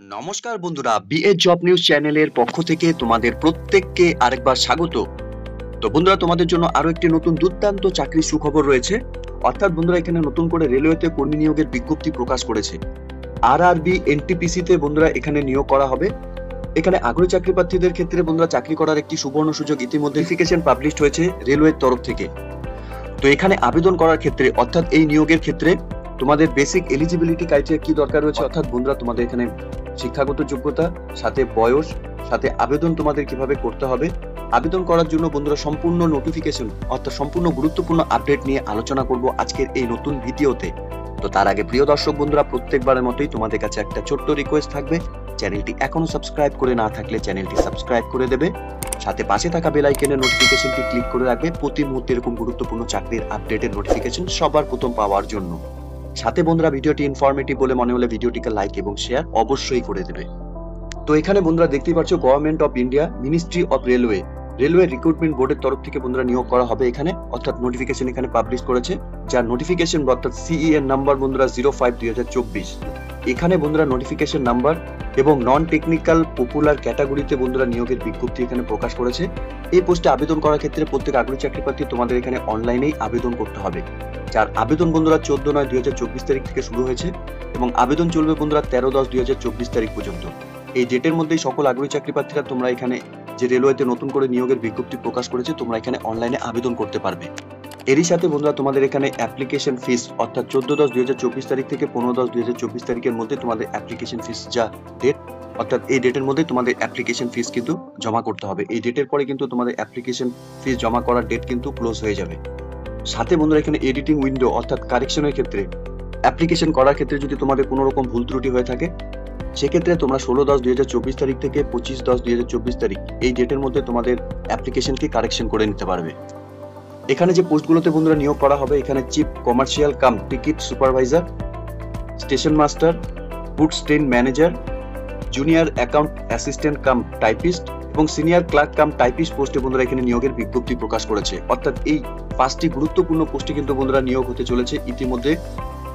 নমস্কার বন্ধুরা, BA job news চ্যানেলের পক্ষ থেকে তোমাদের প্রত্যেককে আরেকবার স্বাগত। তো বন্ধুরা, তোমাদের জন্য আরো একটি নতুন দুর্দান্ত চাকরির সুখবর রয়েছে। অর্থাৎ বন্ধুরা, এখানে নতুন করে রেলওয়েতে কর্মী নিয়োগের বিজ্ঞপ্তি প্রকাশ করেছে। আরআরবি এনটিপিসি তে বন্ধুরা এখানে নিয়োগ করা হবে। এখানে আগ্রহী চাকরি প্রার্থীদের ক্ষেত্রে বন্ধুরা চাকরি করার একটি সুবর্ণ সুযোগ ইতিমধ্যে নোটিফিকেশন পাবলিশড হয়েছে রেলওয়ের তরফ থেকে। তো এখানে আবেদন করার ক্ষেত্রে অর্থাৎ এই নিয়োগের ক্ষেত্রে তোমাদের বেসিক এলিজিবিলিটি ক্রাইটেরিয়া কি দরকার রয়েছে, অর্থাৎ বন্ধুরা তোমাদের এখানে শিক্ষাগত যোগ্যতা, সাথে বয়স, সাথে আবেদন তোমাদের কিভাবে করতে হবে। আবেদন করার জন্য বন্ধুরা সম্পূর্ণ নোটিফিকেশন অর্থাৎ সম্পূর্ণ গুরুত্বপূর্ণ আপডেট নিয়ে আলোচনা করব আজকের এই নতুন ভিডিওতে। তো তার আগে প্রিয় দর্শক বন্ধুরা, প্রত্যেকবারের মতোই তোমাদের কাছে একটা ছোট্ট রিকোয়েস্ট থাকবে, চ্যানেলটি এখনো সাবস্ক্রাইব করে না থাকলে চ্যানেলটি সাবস্ক্রাইব করে দেবে, সাথে পাশে থাকা বেল আইকনের নোটিফিকেশনটি ক্লিক করে রাখবে প্রতি মুহূর্তে এরকম গুরুত্বপূর্ণ চাকরির আপডেটের নোটিফিকেশন সবার প্রথম পাওয়ার জন্য। সাথে বন্ধুরা, ভিডিওটি ইনফরমেটিভ বলে মনে হলে ভিডিওটিকে লাইক এবং শেয়ার অবশ্যই করে দেবে। তো এখানে বন্ধুরা দেখতেই পাচ্ছ, government of India ministry of railway recruitment বোর্ডের তরফ থেকে বন্ধুরা নিয়োগ করা হবে এখানে, অর্থাৎ নোটিফিকেশন এখানে পাবলিশ করেছে, যার নোটিফিকেশন অর্থাৎ সিইএন নাম্বার বন্ধুরা 05/2024। এখানে বন্ধুরা নোটিফিকেশন নাম্বার এবং নন টেকনিক্যাল পপুলার ক্যাটাগরিতে বন্ধুরা নিয়োগের বিজ্ঞপ্তি এখানে প্রকাশ করেছে। এই পোস্টে আবেদন করার ক্ষেত্রে প্রত্যেক আগ্রহী চাকরি প্রার্থী তোমাদের এখানে অনলাইনেই আবেদন করতে হবে, যার আবেদন বন্ধুরা 14/9/2024 তারিখ থেকে শুরু হয়েছে এবং আবেদন চলবে বন্ধুরা 13/10/2024 তারিখ পর্যন্ত। এই ডেটের মধ্যেই সকল আগ্রহী চাকরি প্রার্থীরা তোমরা এখানে যে রেলওয়েতে নতুন করে নিয়োগের বিজ্ঞপ্তি প্রকাশ করেছে তোমরা এখানে অনলাইনে আবেদন করতে পারবে। এরই সাথে বন্ধুরা তোমাদের এখানে অ্যাপ্লিকেশন ফিস অর্থাৎ 14/10/2024 তারিখ থেকে 15/10/2024 তারিখের মধ্যে তোমাদের অ্যাপ্লিকেশন ফিস যা ডেট অর্থাৎ এই ডেটের মধ্যে তোমাদের অ্যাপ্লিকেশন ফিস কিন্তু জমা করতে হবে। এই ডেটের পরে কিন্তু তোমাদের অ্যাপ্লিকেশন ফিস জমা করার ডেট কিন্তু ক্লোজ হয়ে যাবে। সাথে বন্ধুরা এখানে এডিটিং উইন্ডো অর্থাৎ কারেকশনের ক্ষেত্রে অ্যাপ্লিকেশন করার ক্ষেত্রে যদি তোমাদের কোনো রকম ভুল ত্রুটি হয়ে থাকে, সেক্ষেত্রে তোমরা 16/10/2024 তারিখ থেকে 25/10/2024 তারিখ এই ডেটের মধ্যে তোমাদের অ্যাপ্লিকেশনকে কারেকশন করে নিতে পারবে। এখানে যে পোস্টগুলোতে বন্ধুরা নিয়োগ করা হবে, এখানে chief commercial cum ticket supervisor, station master, goods train manager, junior account assistant cum typist এবং সিনিয়র ক্লার্ক কাম টাইপিস্ট পোস্টে বন্ধুরা এখানে নিয়োগের বিজ্ঞপ্তি প্রকাশ করেছে। অর্থাৎ এই 5টি গুরুত্বপূর্ণ পোস্টে কিন্তু বন্ধুরা নিয়োগ হতে চলেছে ইতিমধ্যে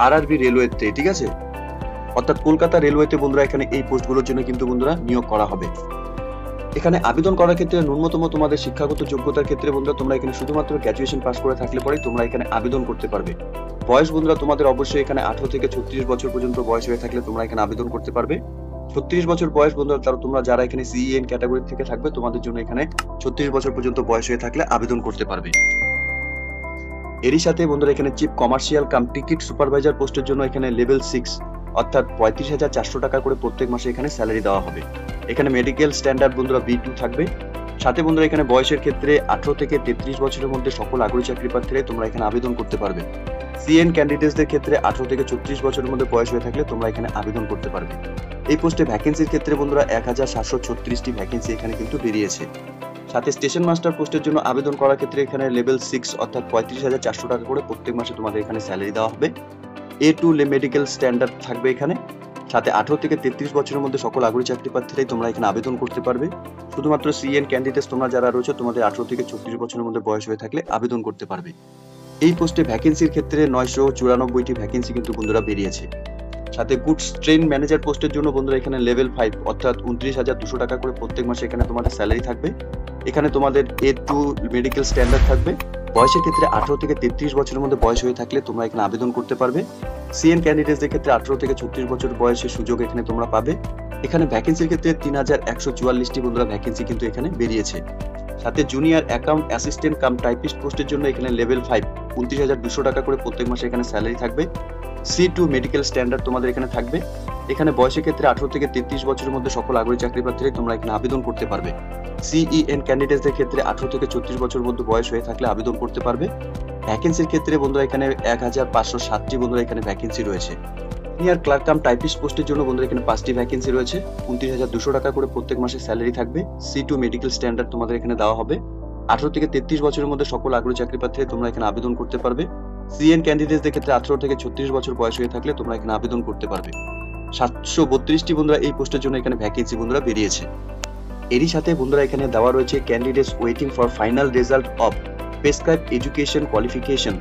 আরআরবি রেলওয়েতে, ঠিক আছে, অর্থাৎ কলকাতা রেলওয়েতে বন্ধুরা এখানে এই পোস্টগুলোর জন্য কিন্তু বন্ধুরা নিয়োগ করা হবে। এখানে আবেদন করার ক্ষেত্রে ন্যূনতম তোমাদের শিক্ষাগত যোগ্যতার ক্ষেত্রে বন্ধুরা তোমরা এখানে শুধুমাত্র গ্র্যাজুয়েশন পাস করে থাকলে পরে তোমরা এখানে আবেদন করতে পারবে। বয়স বন্ধুরা তোমাদের অবশ্যই এখানে 18 থেকে 36 বছর পর্যন্ত বয়স হয়ে থাকলে তোমরা এখানে আবেদন করতে পারবে। 36 বছর বয়স বন্ধুরা তোমরা যারা এখানে সিইএন ক্যাটাগরি থেকে থাকবে তোমাদের জন্য এখানে 36 বছর পর্যন্ত বয়স হয়ে থাকলে আবেদন করতে পারবে। এরই সাথে বন্ধুরা এখানে chief commercial cum ticket supervisor পোস্টের জন্য এখানে লেভেল 6 অর্থাৎ 35,400 টাকা করে প্রত্যেক মাসে এখানে স্যালারি দেওয়া হবে। এখানে মেডিকেল স্ট্যান্ডার্ড বন্ধুরা B2 থাকবে। সাথে বন্ধুরা এখানে বয়সের ক্ষেত্রে 18 থেকে 33 বছরের মধ্যে সকল আগ্রহী চাকরি প্রার্থীরা তোমরা এখানে আবেদন করতে পারবে। সিএন ক্যান্ডিডেটসদের ক্ষেত্রে 18 থেকে 34 বছরের মধ্যে বয়স হয়ে থাকলে তোমরা এখানে আবেদন করতে পারবে। এই পোস্টে ভ্যাকেন্সির ক্ষেত্রে বন্ধুরা 1736টি ভ্যাকেন্সি এখানে কিন্তু বেরিয়েছে। সাথে স্টেশন মাস্টার পোস্টের জন্য আবেদন করার ক্ষেত্রে এখানে লেভেল 6 অর্থাৎ 35,400 টাকা করে প্রত্যেক মাসে তোমাদের এখানে স্যালারি দেওয়া হবে। A2 মেডিকেল স্ট্যান্ডার্ড থাকবে এখানে। সাথে 18 থেকে 33 বছরের মধ্যে সকল আগ্রহী চাকরি প্রার্থীরাই তোমরা এখানে আবেদন করতে পারবে। শুধুমাত্র সিএন ক্যান্ডিডেটস তোমরা যারা রয়েছে তোমাদের 18 থেকে 34 বছরের মধ্যে বয়স হয়ে থাকলে আবেদন করতে পারবে। এই পোস্টে ভ্যাকেন্সির ক্ষেত্রে 994টি ভ্যাকেন্সি কিন্তু বন্ধুরা বেরিয়েছে। সাথে গুডস ট্রেন ম্যানেজার পোস্টের জন্য বন্ধুরা এখানে লেভেল 5 অর্থাৎ 29,200 টাকা করে প্রত্যেক মাসে এখানে তোমাদের স্যালারি থাকবে। এখানে তোমাদের A2 মেডিকেল স্ট্যান্ডার্ড থাকবে। বয়সের ক্ষেত্রে 18 থেকে 33 বছরের মধ্যে বয়স হয়ে থাকলে তোমরা এখানে আবেদন করতে পারবে। সিএন ক্যান্ডিডেটসদের ক্ষেত্রে 18 থেকে 36 বছর বয়সের সুযোগ এখানে তোমরা পাবে। এখানে ভ্যাকেন্সির ক্ষেত্রে 3144টি বন্ধুরা ভ্যাকেন্সি কিন্তু এখানে বেরিয়েছে। সাথে junior account assistant cum typist পোস্টের জন্য এখানে লেভেল 5 29,200 টাকা করে প্রত্যেক মাসে এখানে স্যালারি থাকবে। C2 মেডিকেল স্ট্যান্ডার্ড তোমাদের এখানে থাকবে। এখানে বয়সের ক্ষেত্রে 18 থেকে 33 বছরের মধ্যে সকল আগ্রহী চাকরি প্রার্থীরা তোমরা এখানে আবেদন করতে পারবে। সিইএন ক্যান্ডিডেটসদের ক্ষেত্রে 18 থেকে 34 বছরের মধ্যে বয়স হয়ে থাকলে আবেদন করতে পারবে। ভ্যাকেন্সির ক্ষেত্রে বন্ধুরা এখানে 1560টি বন্ধুরা এখানে ভ্যাকেন্সি রয়েছে। সিনিয়র ক্লার্ক কাম টাইপিস্ট পোস্টের জন্য বন্ধুরা এখানে 5টি ভ্যাকেন্সি রয়েছে। 29,200 টাকা করে প্রত্যেক মাসে স্যালারি থাকবে। C2 মেডিকেল স্ট্যান্ডার্ড তোমাদের এখানে দেওয়া হবে। 18 থেকে 33 বছরের মধ্যে সকল আগ্রহী চাকরি প্রার্থীরা তোমরা এখানে আবেদন করতে পারবে। সিএন ক্যান্ডিডেটসদের ক্ষেত্রে 18 থেকে 36 বছর বয়স হয়ে থাকলে তোমরা এখানে আবেদন করতে পারবে। 732টি বন্ধুরা এই পোস্টের জন্য এখানে ভ্যাকেন্সি বন্ধুরা বেরিয়েছে। এরই সাথে বন্ধুরা এখানে দেওয়া রয়েছে candidates waiting for final result of prescribe education qualification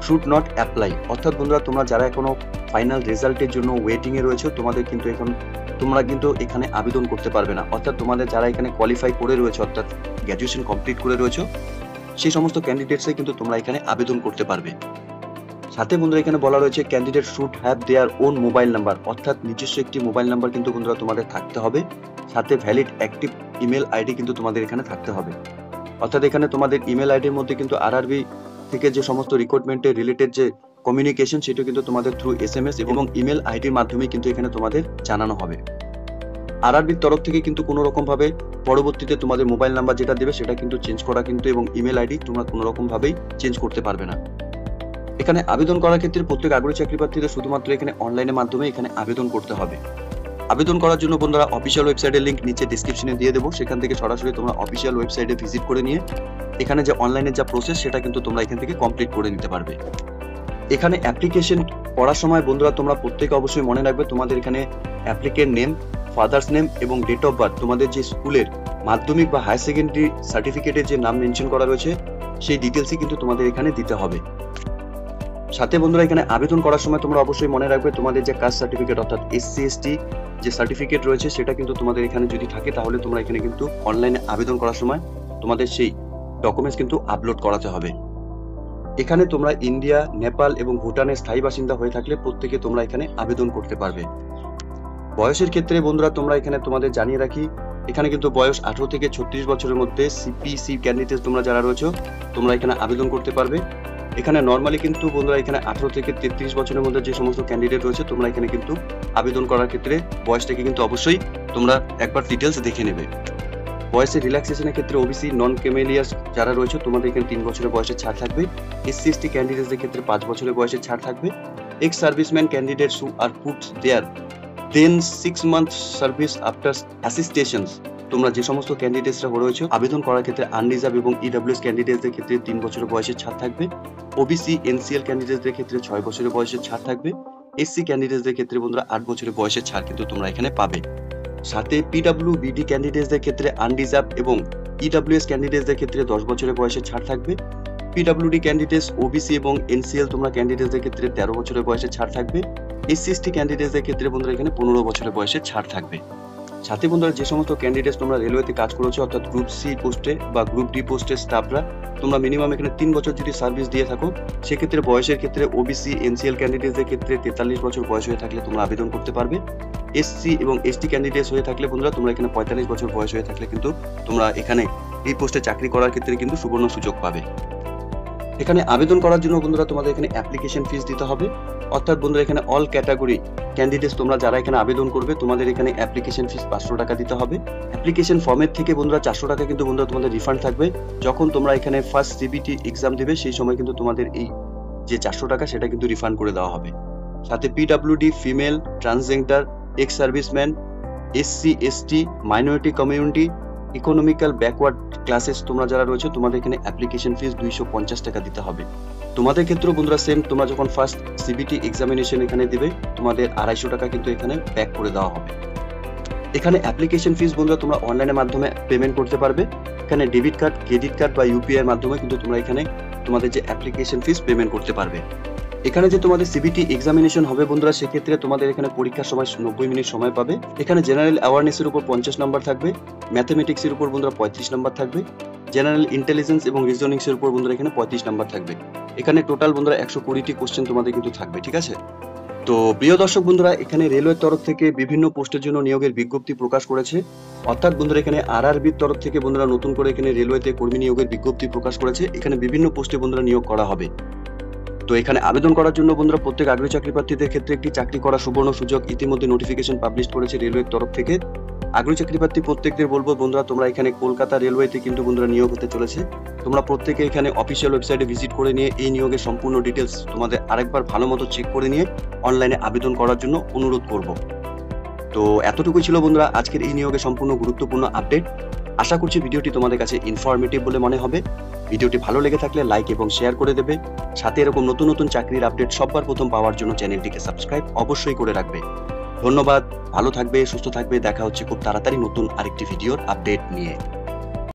should not apply. অর্থাৎ বন্ধুরা তোমরা যারা এখনো ফাইনাল রেজাল্টের জন্য ওয়েটিং এ রয়েছে তোমাদের কিন্তু তোমরা কিন্তু এখানে আবেদন করতে পারবে না। অর্থাৎ তোমাদের যারা এখানে কোয়ালিফাই করে রয়েছে অর্থাৎ গ্র্যাজুয়েশন কমপ্লিট করে রয়েছে সেই সমস্ত ক্যান্ডিডেটসে কিন্তু তোমরা এখানে আবেদন করতে পারবে। সাথে বন্ধুরা এখানে বলা রয়েছে candidate should have their own mobile number, অর্থাৎ নিজস্ব একটি মোবাইল নাম্বার কিন্তু বন্ধুরা তোমাদের থাকতে হবে। সাথে ভ্যালিড অ্যাক্টিভ ইমেল আইডি কিন্তু তোমাদের এখানে থাকতে হবে। অর্থাৎ এখানে তোমাদের ইমেল আইডির মধ্যে কিন্তু আরআরবি থেকে যে সমস্ত রিক্রুটমেন্টের রিলেটেড যে কমিউনিকেশন সেটা কিন্তু তোমাদের থ্রু এসএমএস এবং ইমেল আইডির মাধ্যমে কিন্তু এখানে তোমাদের জানানো হবে। আরআরবির তরফ থেকে কিন্তু কোনো রকম ভাবে পরবর্তীতে তোমাদের মোবাইল নাম্বার যেটা দেবে সেটা কিন্তু চেঞ্জ করা কিন্তু এবং ইমেল আইডি তোমরা কোনো রকম ভাবেই চেঞ্জ করতে পারবে না। এখানে আবেদন করার ক্ষেত্রে প্রত্যেক আগ্রহী চাকরি প্রার্থীদের শুধুমাত্র এখানে অনলাইনের মাধ্যমে এখানে আবেদন করতে হবে। আবেদন করার জন্য বন্ধুরা অফিসিয়াল ওয়েবসাইটের লিংক নিচে ডেসক্রিপশনে দিয়ে দেবো, সেখান থেকে সরাসরি তোমরা অফিসিয়াল ওয়েবসাইটে ভিজিট করে নিয়ে এখানে যে অনলাইনের যা প্রসেস সেটা কিন্তু তোমরা এখান থেকে কমপ্লিট করে নিতে পারবে। এখানে অ্যাপ্লিকেশন করার সময় বন্ধুরা তোমরা প্রত্যেকে অবশ্যই মনে রাখবে তোমাদের এখানে অ্যাপ্লিকেন্ট নেম, ফাদার্স নেম এবং ডেট অফ বার্থ, তোমাদের যে স্কুলের মাধ্যমিক বা হায়ার সেকেন্ডারি সার্টিফিকেটের যে নাম মেনশন করা রয়েছে সেই ডিটেলসই কিন্তু তোমাদের এখানে দিতে হবে। সাথে বন্ধুরা এখানে আবেদন করার সময় তোমরা অবশ্যই মনে রাখবে তোমাদের যে কাস্ট সার্টিফিকেট অর্থাৎ এসসি এসটি যে সার্টিফিকেট রয়েছে সেটা কিন্তু তোমাদের এখানে যদি থাকে তাহলে তোমরা এখানে কিন্তু অনলাইনে আবেদন করার সময় তোমাদের সেই ডকুমেন্টস কিন্তু আপলোড করাতে হবে। এখানে তোমরা ইন্ডিয়া, নেপাল এবং ভুটানের স্থায়ী বাসিন্দা হয়ে থাকলে প্রত্যেকে তোমরা এখানে আবেদন করতে পারবে। বয়সের ক্ষেত্রে বন্ধুরা তোমরা এখানে তোমাদের জানিয়ে রাখি এখানে কিন্তু বয়স 18 থেকে 36 বছরের মধ্যে সিপিসি ক্যান্ডিডেট তোমরা যারা রয়েছে তোমরা এখানে আবেদন করতে পারবে। এখানে নর্মালি কিন্তু বন্ধুরা এখানে 18 থেকে 33 বছরের মধ্যে যে সমস্ত ক্যান্ডিডেট রয়েছে তোমরা এখানে কিন্তু আবেদন করার ক্ষেত্রে বয়সটাকে কিন্তু অবশ্যই তোমরা একবার ডিটেলস দেখে নেবে। বয়সের রিল্যাক্সেশনের ক্ষেত্রে ওবিসি নন ক্যামেলিয়াস যারা রয়েছে তোমাদের এখানে 3 বছরের বয়সের ছাড় থাকবে। এসসি এসটি ক্যান্ডিডেটদের ক্ষেত্রে 5 বছরের বয়সের ছাড় থাকবে। Ex serviceman candidates who are put their then 6 month service after অ্যাসিস্টেশনস, তোমরা যে সমস্ত ক্যান্ডিডেটসরা রয়েছে আবেদন করার ক্ষেত্রে আনরিজার্ভ এবং ইডব্লিউএস ক্যান্ডিডেটদের ক্ষেত্রে 3 বছরের বয়সের ছাড় থাকবে। ওবিসি এনসিএল ক্যান্ডিডেটদের ক্ষেত্রে 6 বছরের বয়সের ছাড় থাকবে। এসসি ক্যান্ডিডেটদের ক্ষেত্রে বন্ধুরা 8 বছরের বয়সের ছাড় কিন্তু তোমরা এখানে পাবে। সাথে পিডব্লিউবিডি ক্যান্ডিডেটদের ক্ষেত্রে আনরিজার্ভ এবং ইডব্লিউএস ক্যান্ডিডেটদের ক্ষেত্রে 10 বছরের বয়সের ছাড় থাকবে। পিডব্লিউডি ক্যান্ডিডেটস, ওবিসি এবং এনসিএল তোমরা ক্যান্ডিডেটদের ক্ষেত্রে 13 বছরের বয়সের ছাড় থাকবে। এসসি এসটি ক্যান্ডিডেটদের ক্ষেত্রে বন্ধুরা এখানে 15 বছরের বয়সের ছাড় থাকবে। সাথে বন্ধুরা যে সমস্ত ক্যান্ডিডেটস তোমরা রেলওয়েতে কাজ করেছো অর্থাৎ গ্রুপ সি পোস্টে বা গ্রুপ ডি পোস্টের স্টাফরা তোমরা মিনিমাম এখানে 3 বছর যদি সার্ভিস দিয়ে থাকো সেক্ষেত্রে বয়সের ক্ষেত্রে ওবিসি এনসিএল ক্যান্ডিডেটদের ক্ষেত্রে 43 বছর বয়স হয়ে থাকলে তোমরা আবেদন করতে পারবে। এসসি এবং এসটি ক্যান্ডিডেটস হয়ে থাকলে বন্ধুরা তোমরা এখানে 45 বছর বয়স হয়ে থাকলে কিন্তু তোমরা এখানে এই পোস্টে চাকরি করার ক্ষেত্রে কিন্তু সুবর্ণ সুযোগ পাবে। এখানে আবেদন করার জন্য বন্ধুরা তোমাদের এখানে অ্যাপ্লিকেশন ফিস দিতে হবে। অর্থাৎ বন্ধুরা এখানে অল ক্যাটাগরি ক্যান্ডিডেটস তোমরা যারা এখানে আবেদন করবে তোমাদের এখানে অ্যাপ্লিকেশন ফিস 500 টাকা দিতে হবে। অ্যাপ্লিকেশন ফর্মের থেকে বন্ধুরা 400 টাকা কিন্তু বন্ধুরা তোমাদের রিফান্ড থাকবে। যখন তোমরা এখানে ফার্স্ট সিবিটি এক্সাম দেবে সেই সময় কিন্তু তোমাদের এই যে 400 টাকা সেটা কিন্তু রিফান্ড করে দেওয়া হবে। সাথে PWD, female, transgender, ex serviceman, SC ST, minority community, economical backward classes তোমরা যারা রয়েছে তোমাদের এখানে অ্যাপ্লিকেশন ফিস 250 টাকা দিতে হবে। তোমাদের ক্ষেত্রেও বন্ধুরা সেম, তোমরা যখন ফার্স্ট সিবিটি এক্সামিনেশন এখানে দিবে তোমাদের 250 টাকা কিন্তু এখানে ব্যাক করে দেওয়া হবে। এখানে অ্যাপ্লিকেশন ফিস বন্ধুরা তোমরা অনলাইনের মাধ্যমে পেমেন্ট করতে পারবে। এখানে ডেবিট কার্ড, ক্রেডিট কার্ড বা ইউপিআই এর মাধ্যমে কিন্তু তোমরা এখানে তোমাদের যে অ্যাপ্লিকেশন ফিস পেমেন্ট করতে পারবে। এখানে যে তোমাদের সিবিটি এক্সামিনেশন হবে বন্ধুরা সেক্ষেত্রে তোমাদের এখানে পরীক্ষার সময় 90 মিনিট সময় পাবে। এখানে জেনারেল অ্যাওয়ারনেসের উপর 50 নাম্বার থাকবে, ম্যাথমেটিক্সের উপর বন্ধুরা 35 নাম্বার থাকবে, জেনারেল ইন্টেলিজেন্স এবং রিজনিংস এর উপর বন্ধুরা এখানে 35 নাম্বার থাকবে। এখানে টোটাল বন্ধুরা 120টি কোশ্চেন তোমাদের কিন্তু থাকবে, ঠিক আছে। তো প্রিয় দর্শক বন্ধুরা এখানে রেলওয়ের তরফ থেকে বিভিন্ন পোস্টের জন্য নিয়োগের বিজ্ঞপ্তি প্রকাশ করেছে। অর্থাৎ বন্ধুরা এখানে আরআরবির তরফ থেকে বন্ধুরা নতুন করে এখানে রেলওয়েতে কর্মী নিয়োগের বিজ্ঞপ্তি প্রকাশ করেছে। এখানে বিভিন্ন পোস্টে বন্ধুরা নিয়োগ করা হবে। তো এখানে আবেদন করার জন্য বন্ধুরা প্রত্যেক আগ্রহী চাকরি প্রার্থীদের ক্ষেত্রে একটি চাকরি করার সুবর্ণ সুযোগ ইতিমধ্যে নোটিফিকেশন পাবলিশ করেছে রেলওয়ের তরফ থেকে। আগ্রহী চাকরি প্রার্থী প্রত্যেকদের বলবো বন্ধুরা তোমরা এখানে কলকাতা রেলওয়েতে কিন্তু বন্ধুরা নিয়োগ হতে চলেছে। তোমরা প্রত্যেকে এখানে অফিসিয়াল ওয়েবসাইটে ভিজিট করে নিয়ে এই নিয়োগের সম্পূর্ণ ডিটেলস তোমাদের আরেকবার ভালো মতো চেক করে নিয়ে অনলাইনে আবেদন করার জন্য অনুরোধ করব। তো এতটুকুই ছিল বন্ধুরা আজকের এই নিয়োগের সম্পূর্ণ গুরুত্বপূর্ণ আপডেট। আশা করছি ভিডিওটি তোমাদের কাছে ইনফরমেটিভ বলে মনে হবে। ভিডিওটি ভালো লেগে থাকলে লাইক এবং শেয়ার করে দেবে। সাথে এরকম নতুন নতুন চাকরির আপডেট সবার প্রথম পাওয়ার জন্য চ্যানেলটিকে সাবস্ক্রাইব অবশ্যই করে রাখবে। ধন্যবাদ, ভালো থাকবে, সুস্থ থাকবে। দেখা হচ্ছে খুব তাড়াতাড়ি নতুন আরেকটি ভিডিওর আপডেট নিয়ে।